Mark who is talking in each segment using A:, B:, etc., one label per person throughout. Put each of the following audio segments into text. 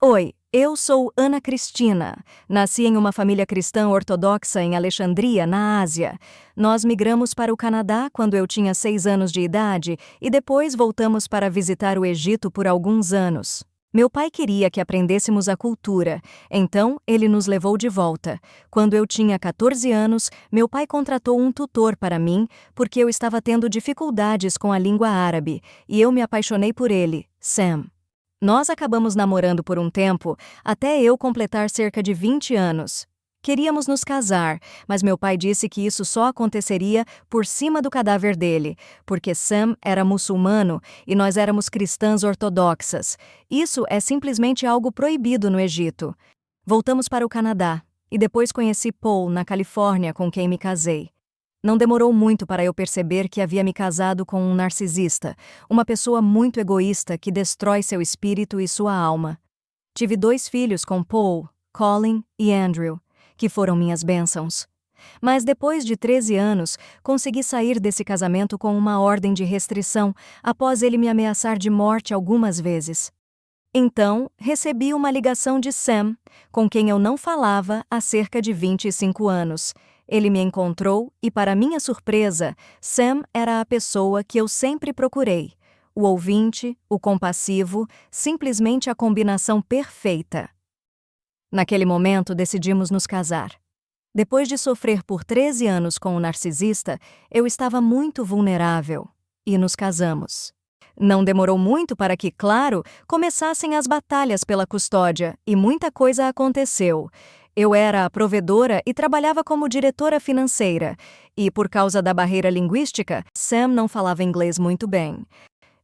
A: Oi, eu sou Ana Cristina. Nasci em uma família cristã ortodoxa em Alexandria, na Ásia. Nós migramos para o Canadá quando eu tinha 6 anos de idade e depois voltamos para visitar o Egito por alguns anos. Meu pai queria que aprendêssemos a cultura, então ele nos levou de volta. Quando eu tinha 14 anos, meu pai contratou um tutor para mim porque eu estava tendo dificuldades com a língua árabe, e eu me apaixonei por ele, Sam. Nós acabamos namorando por um tempo, até eu completar cerca de 20 anos. Queríamos nos casar, mas meu pai disse que isso só aconteceria por cima do cadáver dele, porque Sam era muçulmano e nós éramos cristãs ortodoxas. Isso é simplesmente algo proibido no Egito. Voltamos para o Canadá, e depois conheci Paul, na Califórnia, com quem me casei. Não demorou muito para eu perceber que havia me casado com um narcisista, uma pessoa muito egoísta que destrói seu espírito e sua alma. Tive 2 filhos com Paul, Colin e Andrew, que foram minhas bênçãos. Mas depois de 13 anos, consegui sair desse casamento com uma ordem de restrição, após ele me ameaçar de morte algumas vezes. Então, recebi uma ligação de Sam, com quem eu não falava há cerca de 25 anos. Ele me encontrou e, para minha surpresa, Sam era a pessoa que eu sempre procurei. O ouvinte, o compassivo, simplesmente a combinação perfeita. Naquele momento, decidimos nos casar. Depois de sofrer por 13 anos com o narcisista, eu estava muito vulnerável. E nos casamos. Não demorou muito para que, claro, começassem as batalhas pela custódia, e muita coisa aconteceu. Eu era a provedora e trabalhava como diretora financeira, e por causa da barreira linguística, Sam não falava inglês muito bem.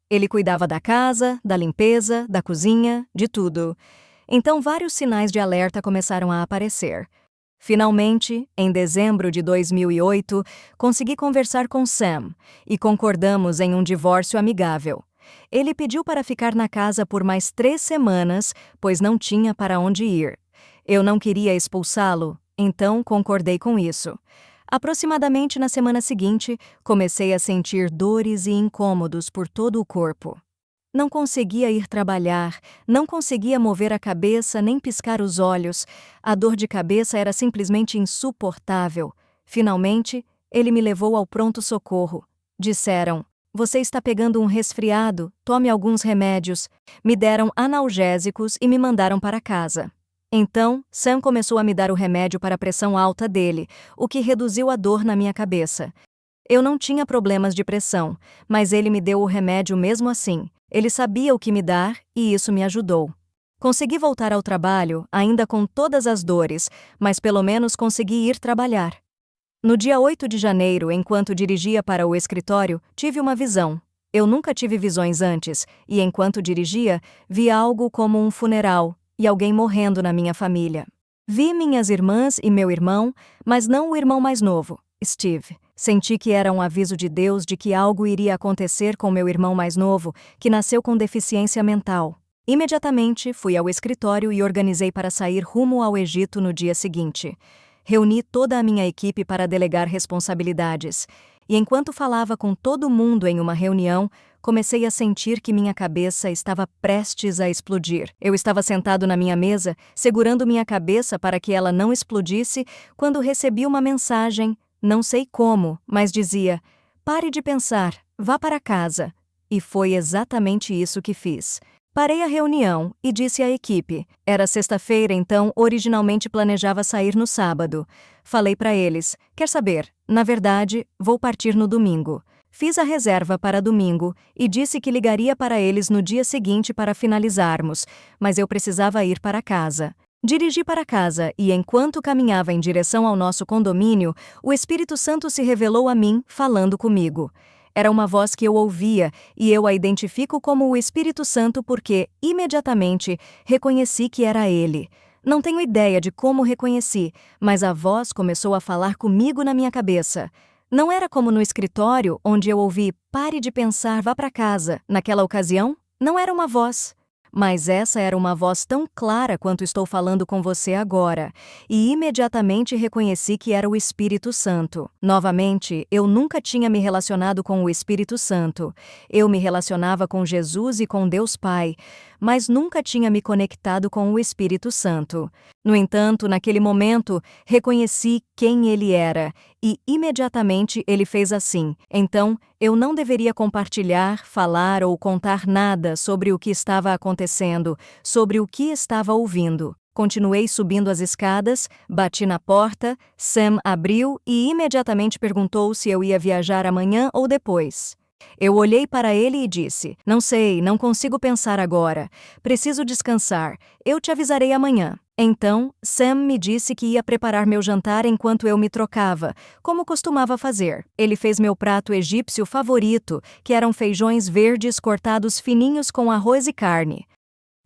A: Ele cuidava da casa, da limpeza, da cozinha, de tudo. Então vários sinais de alerta começaram a aparecer. Finalmente, em dezembro de 2008, consegui conversar com Sam e concordamos em um divórcio amigável. Ele pediu para ficar na casa por mais 3 semanas, pois não tinha para onde ir. Eu não queria expulsá-lo, então concordei com isso. Aproximadamente na semana seguinte, comecei a sentir dores e incômodos por todo o corpo. Não conseguia ir trabalhar, não conseguia mover a cabeça nem piscar os olhos. A dor de cabeça era simplesmente insuportável. Finalmente, ele me levou ao pronto-socorro. Disseram: "Você está pegando um resfriado, tome alguns remédios." Me deram analgésicos e me mandaram para casa. Então, Sam começou a me dar o remédio para a pressão alta dele, o que reduziu a dor na minha cabeça. Eu não tinha problemas de pressão, mas ele me deu o remédio mesmo assim. Ele sabia o que me dar e isso me ajudou. Consegui voltar ao trabalho, ainda com todas as dores, mas pelo menos consegui ir trabalhar. No dia 8 de janeiro, enquanto dirigia para o escritório, tive uma visão. Eu nunca tive visões antes, e enquanto dirigia, vi algo como um funeral e alguém morrendo na minha família. Vi minhas irmãs e meu irmão, mas não o irmão mais novo, Steve. Senti que era um aviso de Deus de que algo iria acontecer com meu irmão mais novo, que nasceu com deficiência mental. Imediatamente, fui ao escritório e organizei para sair rumo ao Egito no dia seguinte. Reuni toda a minha equipe para delegar responsabilidades. E enquanto falava com todo mundo em uma reunião, comecei a sentir que minha cabeça estava prestes a explodir. Eu estava sentado na minha mesa, segurando minha cabeça para que ela não explodisse, quando recebi uma mensagem. Não sei como, mas dizia: "Pare de pensar, vá para casa." E foi exatamente isso que fiz. Parei a reunião e disse à equipe. Era sexta-feira, então originalmente planejava sair no sábado. Falei para eles: "Quer saber? Na verdade, vou partir no domingo." Fiz a reserva para domingo e disse que ligaria para eles no dia seguinte para finalizarmos, mas eu precisava ir para casa. Dirigi para casa e, enquanto caminhava em direção ao nosso condomínio, o Espírito Santo se revelou a mim, falando comigo. Era uma voz que eu ouvia e eu a identifico como o Espírito Santo porque, imediatamente, reconheci que era ele. Não tenho ideia de como reconheci, mas a voz começou a falar comigo na minha cabeça. Não era como no escritório, onde eu ouvi: "Pare de pensar, vá para casa." Naquela ocasião, não era uma voz. Mas essa era uma voz tão clara quanto estou falando com você agora, e imediatamente reconheci que era o Espírito Santo. Novamente, eu nunca tinha me relacionado com o Espírito Santo. Eu me relacionava com Jesus e com Deus Pai, mas nunca tinha me conectado com o Espírito Santo. No entanto, naquele momento, reconheci quem ele era, e imediatamente ele fez assim. Então, eu não deveria compartilhar, falar ou contar nada sobre o que estava acontecendo, sobre o que estava ouvindo. Continuei subindo as escadas, bati na porta, Sam abriu e imediatamente perguntou se eu ia viajar amanhã ou depois. Eu olhei para ele e disse: "Não sei, não consigo pensar agora. Preciso descansar. Eu te avisarei amanhã." Então, Sam me disse que ia preparar meu jantar enquanto eu me trocava, como costumava fazer. Ele fez meu prato egípcio favorito, que eram feijões verdes cortados fininhos com arroz e carne.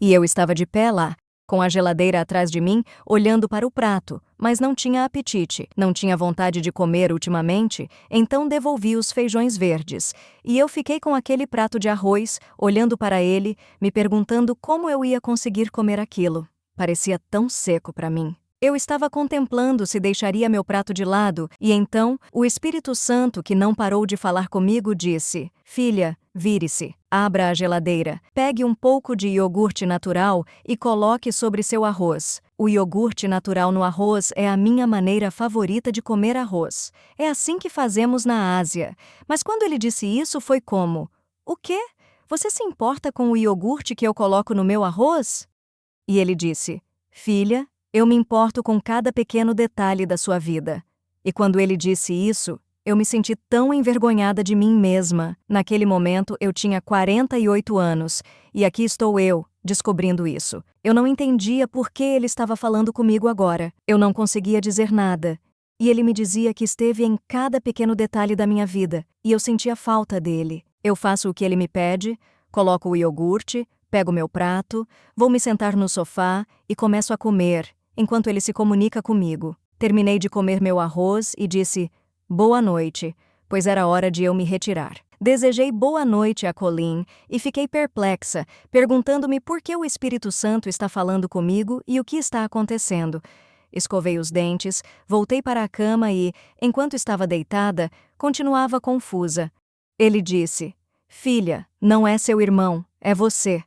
A: E eu estava de pé lá, com a geladeira atrás de mim, olhando para o prato, mas não tinha apetite, não tinha vontade de comer ultimamente, então devolvi os feijões verdes. E eu fiquei com aquele prato de arroz, olhando para ele, me perguntando como eu ia conseguir comer aquilo. Parecia tão seco para mim. Eu estava contemplando se deixaria meu prato de lado, e então o Espírito Santo, que não parou de falar comigo, disse: "Filha, vire-se, abra a geladeira, pegue um pouco de iogurte natural e coloque sobre seu arroz. O iogurte natural no arroz é a minha maneira favorita de comer arroz. É assim que fazemos na Ásia." Mas quando ele disse isso, foi como: "O quê? Você se importa com o iogurte que eu coloco no meu arroz?" E ele disse: "Filha, eu me importo com cada pequeno detalhe da sua vida." E quando ele disse isso, eu me senti tão envergonhada de mim mesma. Naquele momento eu tinha 48 anos, e aqui estou eu, descobrindo isso. Eu não entendia por que ele estava falando comigo agora. Eu não conseguia dizer nada. E ele me dizia que esteve em cada pequeno detalhe da minha vida, e eu sentia falta dele. Eu faço o que ele me pede, coloco o iogurte, pego meu prato, vou me sentar no sofá e começo a comer, enquanto ele se comunica comigo. Terminei de comer meu arroz e disse: "Boa noite", pois era hora de eu me retirar. Desejei boa noite a Colleen e fiquei perplexa, perguntando-me por que o Espírito Santo está falando comigo e o que está acontecendo. Escovei os dentes, voltei para a cama e, enquanto estava deitada, continuava confusa. Ele disse: "Filha, não é seu irmão, é você."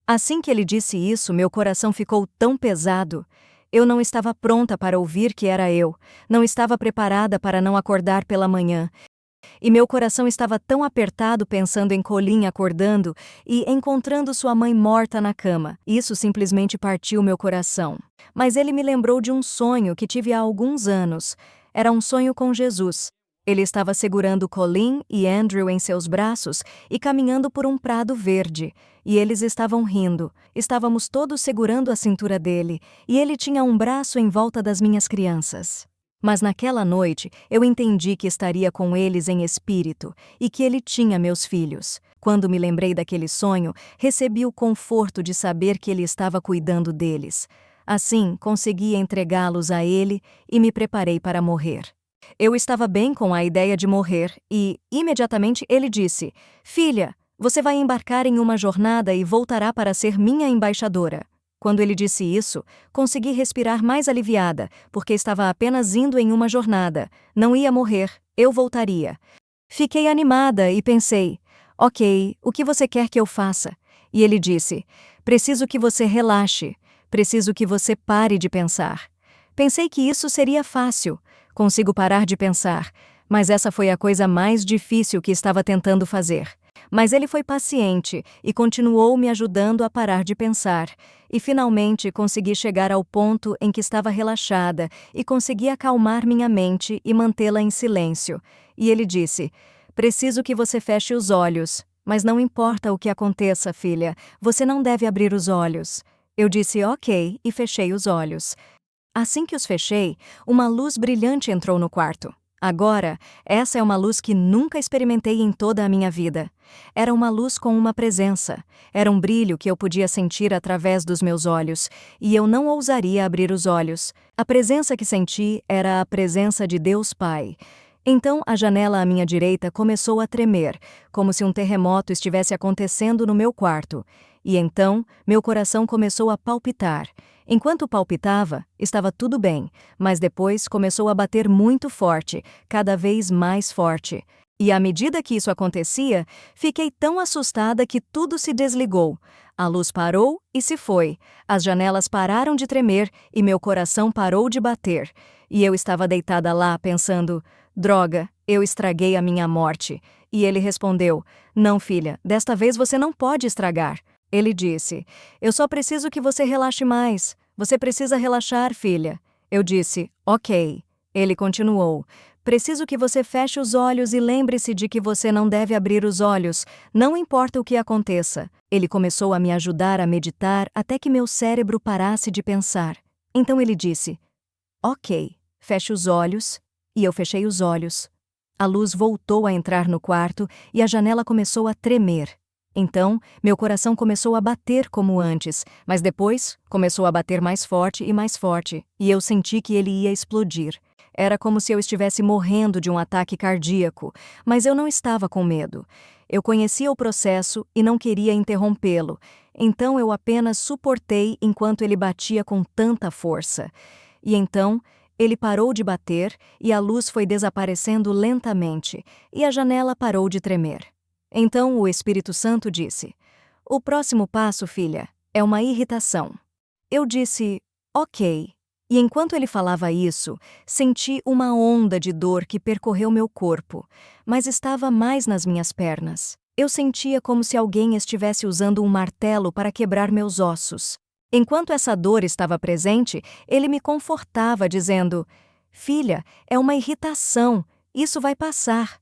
A: Assim que ele disse isso, meu coração ficou tão pesado. Eu não estava pronta para ouvir que era eu, não estava preparada para não acordar pela manhã. E meu coração estava tão apertado pensando em Colleen acordando e encontrando sua mãe morta na cama. Isso simplesmente partiu meu coração. Mas ele me lembrou de um sonho que tive há alguns anos. Era um sonho com Jesus. Ele estava segurando Colleen e Andrew em seus braços e caminhando por um prado verde. E eles estavam rindo. Estávamos todos segurando a cintura dele, e ele tinha um braço em volta das minhas crianças. Mas naquela noite, eu entendi que estaria com eles em espírito e que ele tinha meus filhos. Quando me lembrei daquele sonho, recebi o conforto de saber que ele estava cuidando deles. Assim, consegui entregá-los a ele e me preparei para morrer. Eu estava bem com a ideia de morrer e, imediatamente, ele disse: "Filha, você vai embarcar em uma jornada e voltará para ser minha embaixadora." Quando ele disse isso, consegui respirar mais aliviada, porque estava apenas indo em uma jornada. Não ia morrer, eu voltaria. Fiquei animada e pensei: "Ok, o que você quer que eu faça?" E ele disse: "Preciso que você relaxe. Preciso que você pare de pensar." Pensei que isso seria fácil. Consigo parar de pensar, mas essa foi a coisa mais difícil que estava tentando fazer. Mas ele foi paciente e continuou me ajudando a parar de pensar. E finalmente consegui chegar ao ponto em que estava relaxada e consegui acalmar minha mente e mantê-la em silêncio. E ele disse: "Preciso que você feche os olhos. Mas não importa o que aconteça, filha, você não deve abrir os olhos." Eu disse ok e fechei os olhos. Assim que os fechei, uma luz brilhante entrou no quarto. Agora, essa é uma luz que nunca experimentei em toda a minha vida. Era uma luz com uma presença. Era um brilho que eu podia sentir através dos meus olhos, e eu não ousaria abrir os olhos. A presença que senti era a presença de Deus Pai. Então a janela à minha direita começou a tremer, como se um terremoto estivesse acontecendo no meu quarto. E então, meu coração começou a palpitar. Enquanto palpitava, estava tudo bem, mas depois começou a bater muito forte, cada vez mais forte. E à medida que isso acontecia, fiquei tão assustada que tudo se desligou. A luz parou e se foi. As janelas pararam de tremer e meu coração parou de bater. E eu estava deitada lá pensando, droga, eu estraguei a minha morte. E ele respondeu, não, filha, desta vez você não pode estragar. Ele disse, eu só preciso que você relaxe mais. Você precisa relaxar, filha. Eu disse, ok. Ele continuou, preciso que você feche os olhos e lembre-se de que você não deve abrir os olhos, não importa o que aconteça. Ele começou a me ajudar a meditar até que meu cérebro parasse de pensar. Então ele disse, ok, feche os olhos. E eu fechei os olhos. A luz voltou a entrar no quarto e a janela começou a tremer. Então, meu coração começou a bater como antes, mas depois começou a bater mais forte, e eu senti que ele ia explodir. Era como se eu estivesse morrendo de um ataque cardíaco, mas eu não estava com medo. Eu conhecia o processo e não queria interrompê-lo, então eu apenas suportei enquanto ele batia com tanta força. E então, ele parou de bater e a luz foi desaparecendo lentamente, e a janela parou de tremer. Então o Espírito Santo disse, o próximo passo, filha, é uma irritação. Eu disse, ok. E enquanto ele falava isso, senti uma onda de dor que percorreu meu corpo, mas estava mais nas minhas pernas. Eu sentia como se alguém estivesse usando um martelo para quebrar meus ossos. Enquanto essa dor estava presente, ele me confortava dizendo, filha, é uma irritação, isso vai passar.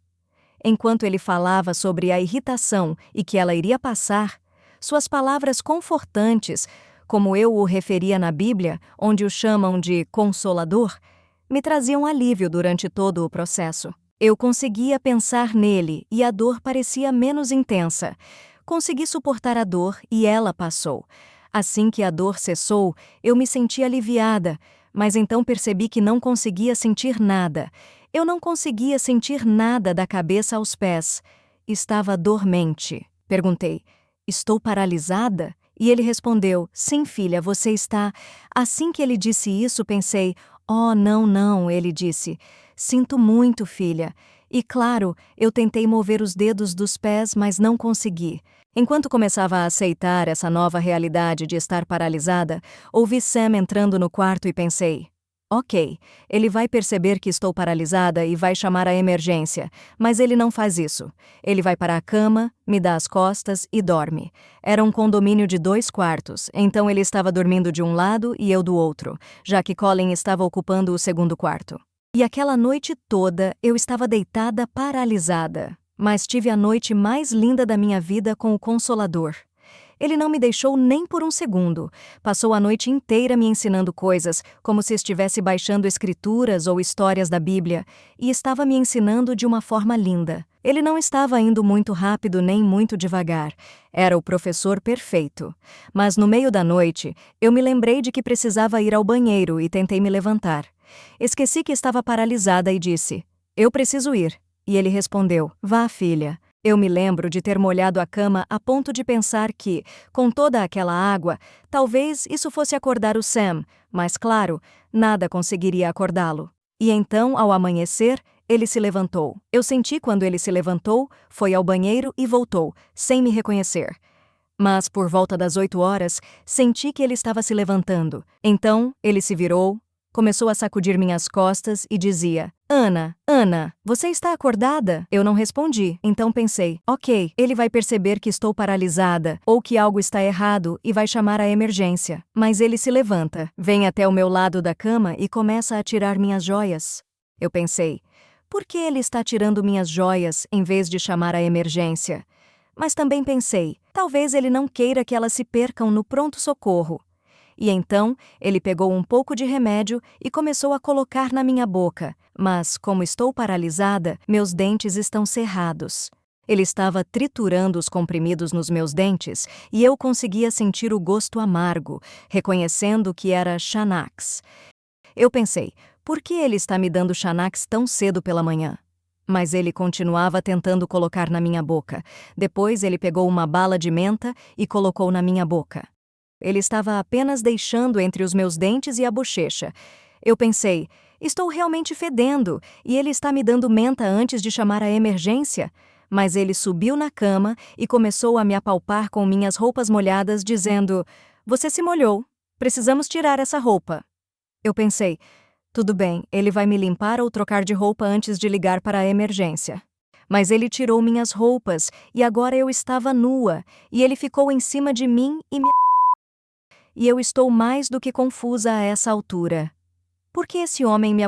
A: Enquanto ele falava sobre a irritação e que ela iria passar, suas palavras confortantes, como eu o referia na Bíblia, onde o chamam de Consolador, me traziam alívio durante todo o processo. Eu conseguia pensar nele e a dor parecia menos intensa. Consegui suportar a dor e ela passou. Assim que a dor cessou, eu me senti aliviada, mas então percebi que não conseguia sentir nada. Eu não conseguia sentir nada da cabeça aos pés. Estava dormente. Perguntei, estou paralisada? E ele respondeu, sim, filha, você está... Assim que ele disse isso, pensei, oh, não, ele disse, sinto muito, filha. E claro, eu tentei mover os dedos dos pés, mas não consegui. Enquanto começava a aceitar essa nova realidade de estar paralisada, ouvi Sam entrando no quarto e pensei, ok, ele vai perceber que estou paralisada e vai chamar a emergência, mas ele não faz isso. Ele vai para a cama, me dá as costas e dorme. Era um condomínio de 2 quartos, então ele estava dormindo de um lado e eu do outro, já que Colin estava ocupando o segundo quarto. E aquela noite toda eu estava deitada paralisada, mas tive a noite mais linda da minha vida com o Consolador. Ele não me deixou nem por um segundo. Passou a noite inteira me ensinando coisas, como se estivesse baixando escrituras ou histórias da Bíblia, e estava me ensinando de uma forma linda. Ele não estava indo muito rápido nem muito devagar. Era o professor perfeito. Mas no meio da noite, eu me lembrei de que precisava ir ao banheiro e tentei me levantar. Esqueci que estava paralisada e disse, eu preciso ir. E ele respondeu, vá, filha. Eu me lembro de ter molhado a cama a ponto de pensar que, com toda aquela água, talvez isso fosse acordar o Sam, mas claro, nada conseguiria acordá-lo. E então, ao amanhecer, ele se levantou. Eu senti quando ele se levantou, foi ao banheiro e voltou, sem me reconhecer. Mas, por volta das 8 horas, senti que ele estava se levantando. Então, ele se virou, começou a sacudir minhas costas e dizia, Ana, você está acordada? Eu não respondi, então pensei, ok, ele vai perceber que estou paralisada ou que algo está errado e vai chamar a emergência. Mas ele se levanta, vem até o meu lado da cama e começa a tirar minhas joias. Eu pensei, por que ele está tirando minhas joias em vez de chamar a emergência? Mas também pensei, talvez ele não queira que elas se percam no pronto-socorro. E então, ele pegou um pouco de remédio e começou a colocar na minha boca, mas, como estou paralisada, meus dentes estão cerrados. Ele estava triturando os comprimidos nos meus dentes e eu conseguia sentir o gosto amargo, reconhecendo que era Xanax. Eu pensei, por que ele está me dando Xanax tão cedo pela manhã? Mas ele continuava tentando colocar na minha boca. Depois ele pegou uma bala de menta e colocou na minha boca. Ele estava apenas deixando entre os meus dentes e a bochecha. Eu pensei, estou realmente fedendo, e ele está me dando menta antes de chamar a emergência? Mas ele subiu na cama e começou a me apalpar com minhas roupas molhadas, dizendo: "Você se molhou. Precisamos tirar essa roupa." Eu pensei, tudo bem, ele vai me limpar ou trocar de roupa antes de ligar para a emergência. Mas ele tirou minhas roupas, e agora eu estava nua, e ele ficou em cima de mim e eu estou mais do que confusa a essa altura. Por que esse homem me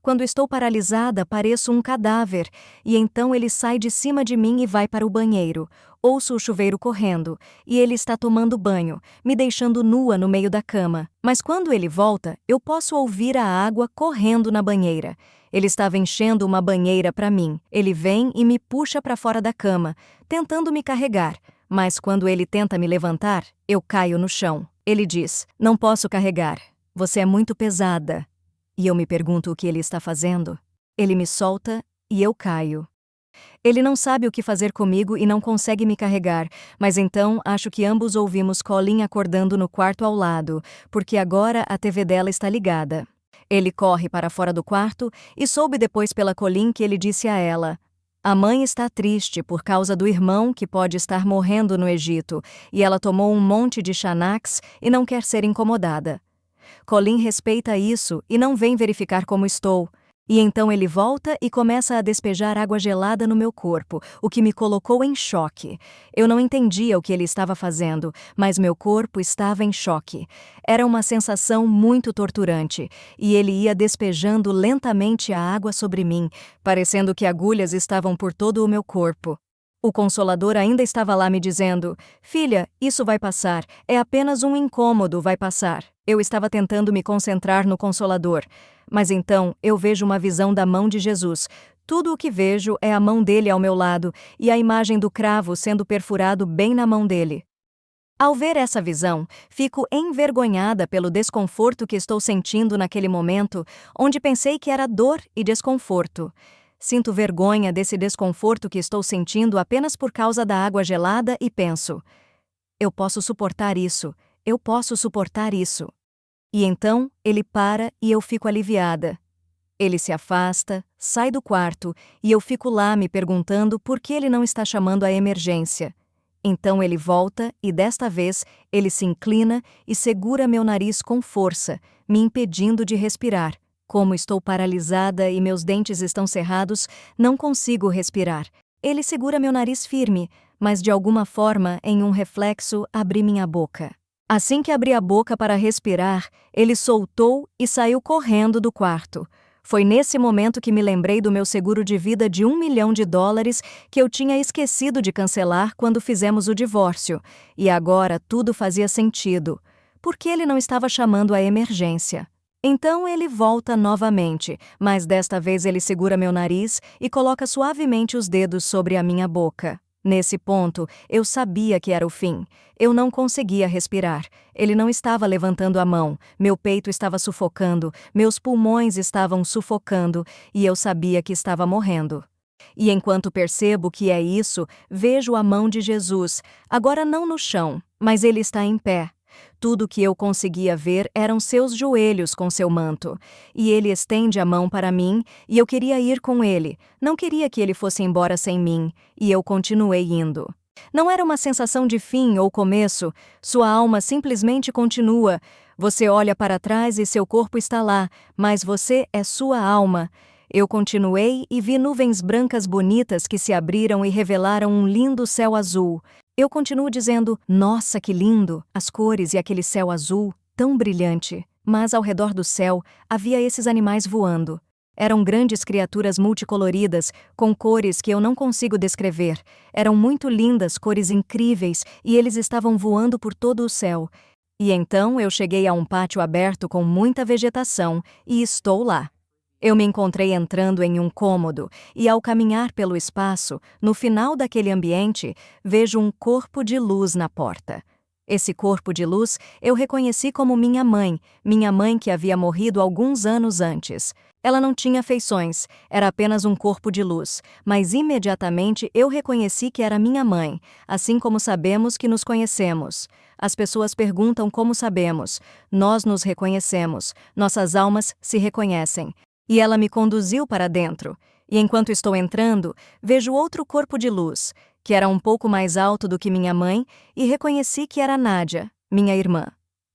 A: Quando estou paralisada, pareço um cadáver, e então ele sai de cima de mim e vai para o banheiro. Ouço o chuveiro correndo, e ele está tomando banho, me deixando nua no meio da cama. Mas quando ele volta, eu posso ouvir a água correndo na banheira. Ele estava enchendo uma banheira para mim. Ele vem e me puxa para fora da cama, tentando me carregar. Mas quando ele tenta me levantar, eu caio no chão. Ele diz: "Não posso carregar. Você é muito pesada." E eu me pergunto o que ele está fazendo. Ele me solta e eu caio. Ele não sabe o que fazer comigo e não consegue me carregar, mas então acho que ambos ouvimos Colin acordando no quarto ao lado, porque agora a TV dela está ligada. Ele corre para fora do quarto e soube depois pela Colin que ele disse a ela: "A mãe está triste por causa do irmão que pode estar morrendo no Egito, e ela tomou um monte de Xanax e não quer ser incomodada." Colin respeita isso e não vem verificar como estou. E então ele volta e começa a despejar água gelada no meu corpo, o que me colocou em choque. Eu não entendia o que ele estava fazendo, mas meu corpo estava em choque. Era uma sensação muito torturante, e ele ia despejando lentamente a água sobre mim, parecendo que agulhas estavam por todo o meu corpo. O Consolador ainda estava lá me dizendo: "Filha, isso vai passar, é apenas um incômodo, vai passar." Eu estava tentando me concentrar no Consolador, mas então eu vejo uma visão da mão de Jesus. Tudo o que vejo é a mão dele ao meu lado e a imagem do cravo sendo perfurado bem na mão dele. Ao ver essa visão, fico envergonhada pelo desconforto que estou sentindo naquele momento, onde pensei que era dor e desconforto. Sinto vergonha desse desconforto que estou sentindo apenas por causa da água gelada e penso: eu posso suportar isso, eu posso suportar isso. E então, ele para e eu fico aliviada. Ele se afasta, sai do quarto e eu fico lá me perguntando por que ele não está chamando a emergência. Então ele volta e desta vez ele se inclina e segura meu nariz com força, me impedindo de respirar. Como estou paralisada e meus dentes estão cerrados, não consigo respirar. Ele segura meu nariz firme, mas de alguma forma, em um reflexo, abri minha boca. Assim que abri a boca para respirar, ele soltou e saiu correndo do quarto. Foi nesse momento que me lembrei do meu seguro de vida de $1 milhão que eu tinha esquecido de cancelar quando fizemos o divórcio, e agora tudo fazia sentido. Por que ele não estava chamando a emergência? Então ele volta novamente, mas desta vez ele segura meu nariz e coloca suavemente os dedos sobre a minha boca. Nesse ponto, eu sabia que era o fim. Eu não conseguia respirar. Ele não estava levantando a mão, meu peito estava sufocando, meus pulmões estavam sufocando, e eu sabia que estava morrendo. E enquanto percebo que é isso, vejo a mão de Jesus, agora não no chão, mas ele está em pé. Tudo que eu conseguia ver eram seus joelhos com seu manto. E ele estende a mão para mim, e eu queria ir com ele. Não queria que ele fosse embora sem mim, e eu continuei indo. Não era uma sensação de fim ou começo, sua alma simplesmente continua. Você olha para trás e seu corpo está lá, mas você é sua alma. Eu continuei e vi nuvens brancas bonitas que se abriram e revelaram um lindo céu azul. Eu continuo dizendo: "Nossa, que lindo!" As cores e aquele céu azul, tão brilhante. Mas ao redor do céu, havia esses animais voando. Eram grandes criaturas multicoloridas, com cores que eu não consigo descrever. Eram muito lindas, cores incríveis, e eles estavam voando por todo o céu. E então eu cheguei a um pátio aberto com muita vegetação, e estou lá. Eu me encontrei entrando em um cômodo, e ao caminhar pelo espaço, no final daquele ambiente, vejo um corpo de luz na porta. Esse corpo de luz eu reconheci como minha mãe que havia morrido alguns anos antes. Ela não tinha feições, era apenas um corpo de luz, mas imediatamente eu reconheci que era minha mãe, assim como sabemos que nos conhecemos. As pessoas perguntam como sabemos. Nós nos reconhecemos. Nossas almas se reconhecem. E ela me conduziu para dentro. E enquanto estou entrando, vejo outro corpo de luz, que era um pouco mais alto do que minha mãe, e reconheci que era Nádia, minha irmã.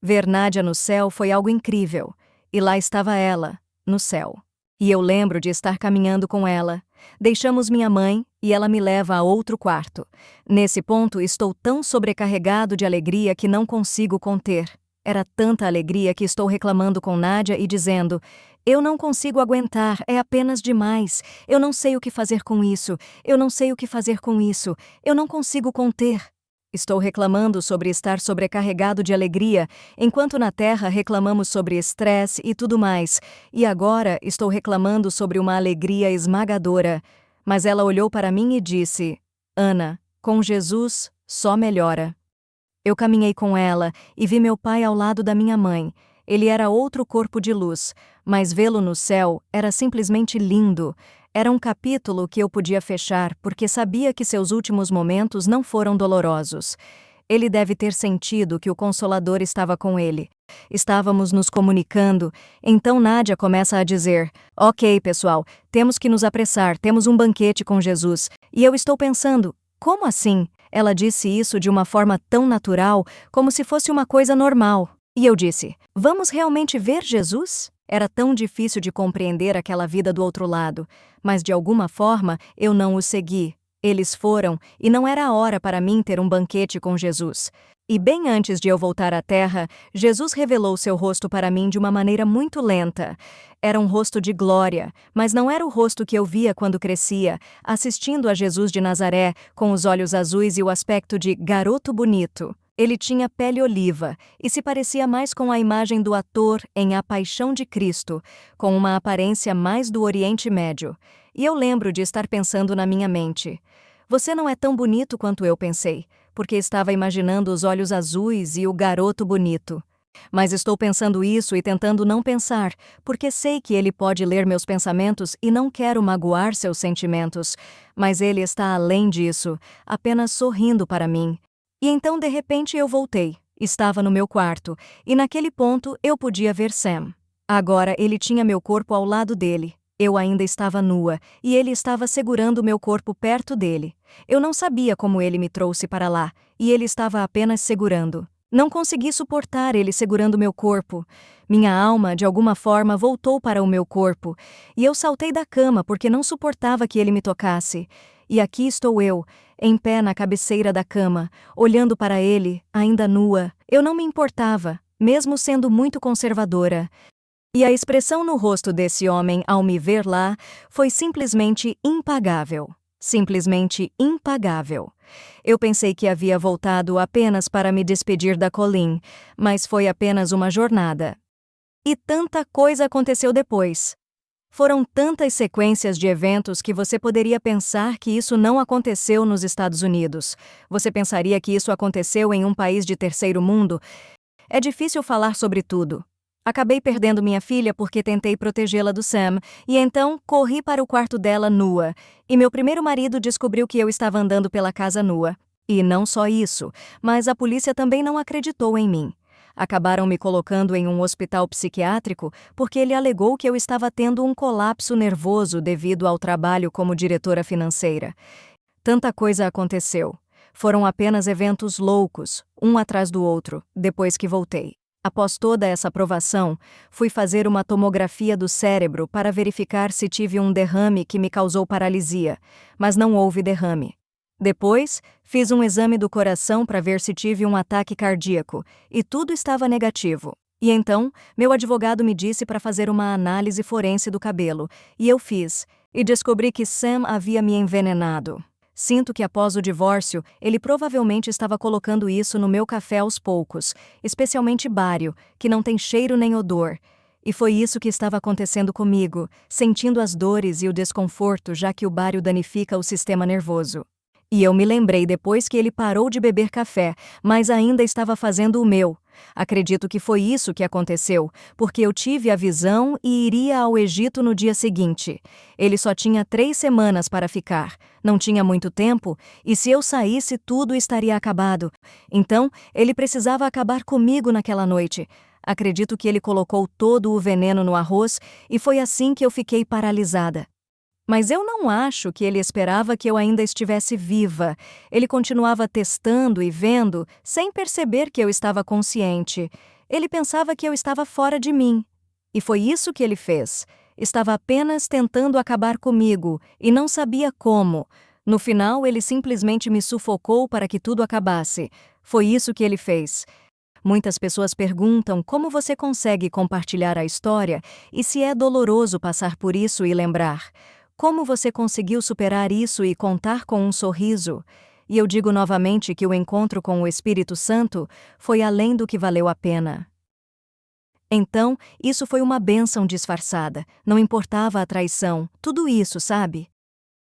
A: Ver Nádia no céu foi algo incrível. E lá estava ela, no céu. E eu lembro de estar caminhando com ela. Deixamos minha mãe e ela me leva a outro quarto. Nesse ponto, estou tão sobrecarregado de alegria que não consigo conter. Era tanta alegria que estou reclamando com Nádia e dizendo: eu não consigo aguentar, é apenas demais. Eu não sei o que fazer com isso. Eu não sei o que fazer com isso. Eu não consigo conter. Estou reclamando sobre estar sobrecarregado de alegria, enquanto na Terra reclamamos sobre estresse e tudo mais, e agora estou reclamando sobre uma alegria esmagadora. Mas ela olhou para mim e disse: Ana, com Jesus, só melhora. Eu caminhei com ela e vi meu pai ao lado da minha mãe. Ele era outro corpo de luz, mas vê-lo no céu era simplesmente lindo. Era um capítulo que eu podia fechar porque sabia que seus últimos momentos não foram dolorosos. Ele deve ter sentido que o Consolador estava com ele. Estávamos nos comunicando, então Nádia começa a dizer: ok, pessoal, temos que nos apressar, temos um banquete com Jesus. E eu estou pensando: como assim? Ela disse isso de uma forma tão natural, como se fosse uma coisa normal. E eu disse: vamos realmente ver Jesus? Era tão difícil de compreender aquela vida do outro lado, mas de alguma forma eu não os segui. Eles foram, e não era a hora para mim ter um banquete com Jesus. E bem antes de eu voltar à terra, Jesus revelou seu rosto para mim de uma maneira muito lenta. Era um rosto de glória, mas não era o rosto que eu via quando crescia, assistindo a Jesus de Nazaré, com os olhos azuis e o aspecto de garoto bonito. Ele tinha pele oliva e se parecia mais com a imagem do ator em A Paixão de Cristo, com uma aparência mais do Oriente Médio. E eu lembro de estar pensando na minha mente: você não é tão bonito quanto eu pensei, porque estava imaginando os olhos azuis e o garoto bonito. Mas estou pensando isso e tentando não pensar, porque sei que ele pode ler meus pensamentos e não quero magoar seus sentimentos. Mas ele está além disso, apenas sorrindo para mim. E então, de repente, eu voltei. Estava no meu quarto, e naquele ponto eu podia ver Sam. Agora ele tinha meu corpo ao lado dele. Eu ainda estava nua, e ele estava segurando meu corpo perto dele. Eu não sabia como ele me trouxe para lá, e ele estava apenas segurando. Não consegui suportar ele segurando meu corpo. Minha alma, de alguma forma, voltou para o meu corpo, e eu saltei da cama porque não suportava que ele me tocasse. E aqui estou eu, em pé na cabeceira da cama, olhando para ele, ainda nua. Eu não me importava, mesmo sendo muito conservadora. E a expressão no rosto desse homem ao me ver lá foi simplesmente impagável. Simplesmente impagável. Eu pensei que havia voltado apenas para me despedir da Colleen, mas foi apenas uma jornada. E tanta coisa aconteceu depois. Foram tantas sequências de eventos que você poderia pensar que isso não aconteceu nos Estados Unidos. Você pensaria que isso aconteceu em um país de terceiro mundo? É difícil falar sobre tudo. Acabei perdendo minha filha porque tentei protegê-la do Sam, e então corri para o quarto dela nua. E meu primeiro marido descobriu que eu estava andando pela casa nua. E não só isso, mas a polícia também não acreditou em mim. Acabaram me colocando em um hospital psiquiátrico porque ele alegou que eu estava tendo um colapso nervoso devido ao trabalho como diretora financeira. Tanta coisa aconteceu. Foram apenas eventos loucos, um atrás do outro, depois que voltei. Após toda essa provação, fui fazer uma tomografia do cérebro para verificar se tive um derrame que me causou paralisia, mas não houve derrame. Depois, fiz um exame do coração para ver se tive um ataque cardíaco, e tudo estava negativo. E então, meu advogado me disse para fazer uma análise forense do cabelo, e eu fiz, e descobri que Sam havia me envenenado. Sinto que após o divórcio, ele provavelmente estava colocando isso no meu café aos poucos, especialmente bário, que não tem cheiro nem odor. E foi isso que estava acontecendo comigo, sentindo as dores e o desconforto já que o bário danifica o sistema nervoso. E eu me lembrei depois que ele parou de beber café, mas ainda estava fazendo o meu. Acredito que foi isso que aconteceu, porque eu tive a visão e iria ao Egito no dia seguinte. Ele só tinha 3 semanas para ficar, não tinha muito tempo, e se eu saísse tudo estaria acabado. Então, ele precisava acabar comigo naquela noite. Acredito que ele colocou todo o veneno no arroz e foi assim que eu fiquei paralisada. Mas eu não acho que ele esperava que eu ainda estivesse viva. Ele continuava testando e vendo, sem perceber que eu estava consciente. Ele pensava que eu estava fora de mim. E foi isso que ele fez. Estava apenas tentando acabar comigo e não sabia como. No final, ele simplesmente me sufocou para que tudo acabasse. Foi isso que ele fez. Muitas pessoas perguntam como você consegue compartilhar a história e se é doloroso passar por isso e lembrar. Como você conseguiu superar isso e contar com um sorriso? E eu digo novamente que o encontro com o Espírito Santo foi além do que valeu a pena. Então, isso foi uma bênção disfarçada, não importava a traição, tudo isso, sabe?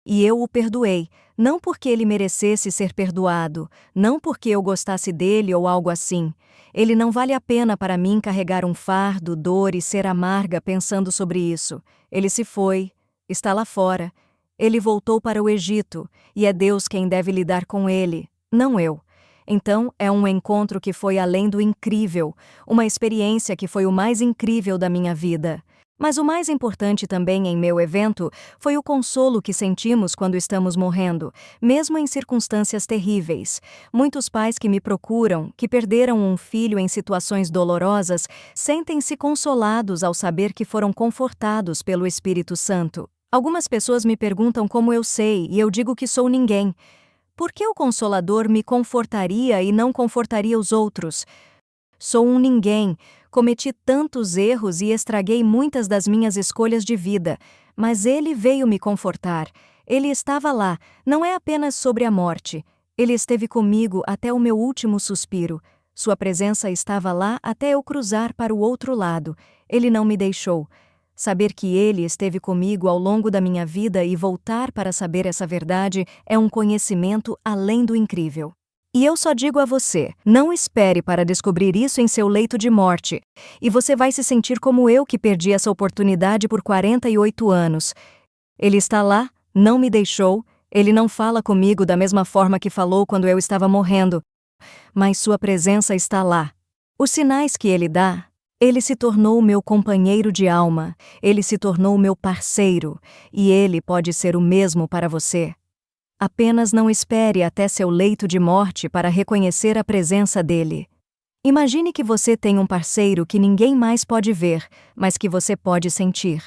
A: E eu o perdoei, não porque ele merecesse ser perdoado, não porque eu gostasse dele ou algo assim. Ele não vale a pena para mim carregar um fardo, dor e ser amarga pensando sobre isso. Ele se foi, está lá fora. Ele voltou para o Egito, e é Deus quem deve lidar com ele, não eu. Então, é um encontro que foi além do incrível, uma experiência que foi o mais incrível da minha vida. Mas o mais importante também em meu evento foi o consolo que sentimos quando estamos morrendo, mesmo em circunstâncias terríveis. Muitos pais que me procuram, que perderam um filho em situações dolorosas, sentem-se consolados ao saber que foram confortados pelo Espírito Santo. Algumas pessoas me perguntam como eu sei, e eu digo que sou ninguém. Por que o Consolador me confortaria e não confortaria os outros? Sou um ninguém, cometi tantos erros e estraguei muitas das minhas escolhas de vida, mas Ele veio me confortar. Ele estava lá, não é apenas sobre a morte. Ele esteve comigo até o meu último suspiro. Sua presença estava lá até eu cruzar para o outro lado. Ele não me deixou. Saber que Ele esteve comigo ao longo da minha vida e voltar para saber essa verdade é um conhecimento além do incrível. E eu só digo a você, não espere para descobrir isso em seu leito de morte. E você vai se sentir como eu que perdi essa oportunidade por 48 anos. Ele está lá, não me deixou, ele não fala comigo da mesma forma que falou quando eu estava morrendo. Mas sua presença está lá. Os sinais que ele dá, ele se tornou meu companheiro de alma, ele se tornou meu parceiro, e ele pode ser o mesmo para você. Apenas não espere até seu leito de morte para reconhecer a presença dele. Imagine que você tem um parceiro que ninguém mais pode ver, mas que você pode sentir.